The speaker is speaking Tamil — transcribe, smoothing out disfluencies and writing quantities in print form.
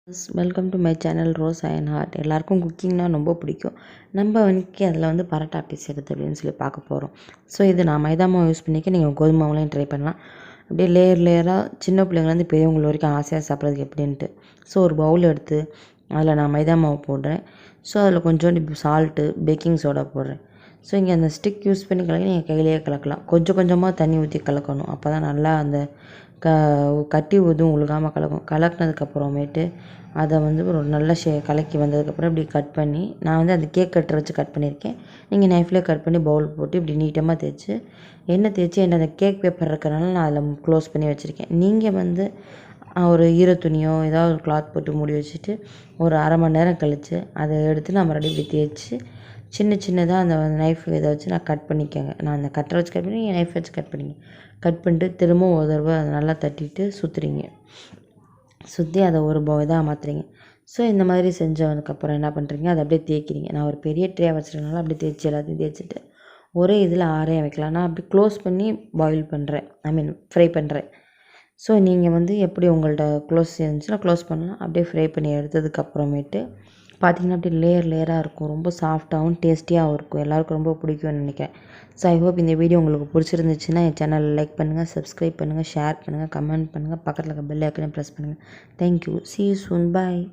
Welcome to my channel rose and heart. எல்லாருக்கும் குக்கிங்னா ரொம்ப பிடிக்கும். நம்ம வந்துட்டு அதில் வந்து பரோட்டா எப்படி செய்கிறது அப்படின்னு சொல்லி பார்க்க போகிறோம். ஸோ இது நான் மைதா மாவு யூஸ் பண்ணிக்க, நீங்கள் கோதுமை மாவுலையும் ட்ரை பண்ணலாம். அப்படியே லேயராக சின்ன பிள்ளைங்கலேருந்து பெரியவங்க வரைக்கும் ஆசையாக சாப்பிட்றதுக்கு எப்படின்ட்டு. ஸோ ஒரு பவுல் எடுத்து அதில் நான் மைதா மாவு போடுறேன். ஸோ அதில் கொஞ்சோண்டு சால்ட்டு, பேக்கிங் சோடா போடுறேன். ஸோ இங்கே அந்த ஸ்டிக் யூஸ் பண்ணி கலக்கி நீங்கள் கையிலேயே கலக்கலாம். கொஞ்சம் கொஞ்சமாக தண்ணி ஊற்றி கலக்கணும். அப்போ தான் நல்லா அந்த கட்டி எதுவும் உழுகாமல் கலக்கும். கலக்கினதுக்கப்புறமேட்டு அதை வந்து ஒரு நல்ல கலக்கி வந்ததுக்கப்புறம் இப்படி கட் பண்ணி, நான் வந்து அந்த கேக் கட்டரை வச்சு கட் பண்ணியிருக்கேன். நீங்கள் நைஃப்லேயே கட் பண்ணி பவுல் போட்டு இப்படி நீட்டமாக தேய்ச்சி எண்ணெய் தேய்ச்சி அந்த கேக் பேப்பர் இருக்கிறனால நான் அதில் க்ளோஸ் பண்ணி வச்சுருக்கேன். நீங்கள் வந்து ஒரு ஈரத்துணியோ ஏதாவது ஒரு கிளாத் போட்டு மூடி வச்சுட்டு ஒரு அரை மணி நேரம் கழித்து அதை எடுத்து நான் மறுபடியும் இப்படி தேய்ச்சி சின்னதாக அந்த நைஃப் இதை வச்சு நான் கட் பண்ணிக்கோங்க. நான் அந்த கட்டரை வச்சு கட் பண்ணி நீங்கள் நைஃப் வச்சு கட் பண்ணிங்க. கட் பண்ணிட்டு திரும்பவும் ஒரு தடவை அதை நல்லா தட்டிட்டு சுற்றுறீங்க. சுற்றி அதை ஒரு இதாக மாற்றுறீங்க. ஸோ இந்த மாதிரி செஞ்சதுக்கப்புறம் என்ன பண்ணுறீங்க, அதை அப்படியே தேய்க்கிறீங்க. நான் ஒரு பெரிய ட்ரே வச்சுருக்கனால அப்படியே தேய்ச்சி எல்லாத்தையும் தேய்ச்சிட்டு ஒரே இதில் ஆறைய வைக்கலாம். நான் அப்படி க்ளோஸ் பண்ணி பாயில் பண்ணுறேன், ஃப்ரை பண்ணுறேன். ஸோ நீங்கள் வந்து எப்படி உங்கள்கிட்ட க்ளோஸ் இருந்துச்சுன்னா க்ளோஸ் பண்ணலாம். அப்படியே ஃப்ரை பண்ணி எடுத்ததுக்கப்புறமேட்டு பார்த்திங்கன்னா அப்படியே லேயராக இருக்கும். ரொம்ப சாஃப்டாகவும் டேஸ்டியாகவும் இருக்கும். எல்லாருக்கும் ரொம்ப பிடிக்கும்னு நினைக்கிறேன். ஸோ ஐ ஹோப் இந்த வீடியோ உங்களுக்கு பிடிச்சிருந்துச்சுன்னா என் சேனலில் லைக் பண்ணுங்கள், சப்ஸ்கிரைப் பண்ணுங்கள், ஷேர் பண்ணுங்கள், கமெண்ட் பண்ணுங்கள், பக்கத்தில் இருக்க பெல் ஐக்கனை ப்ரெஸ் பண்ணுங்கள். Thank you. See you soon. Bye.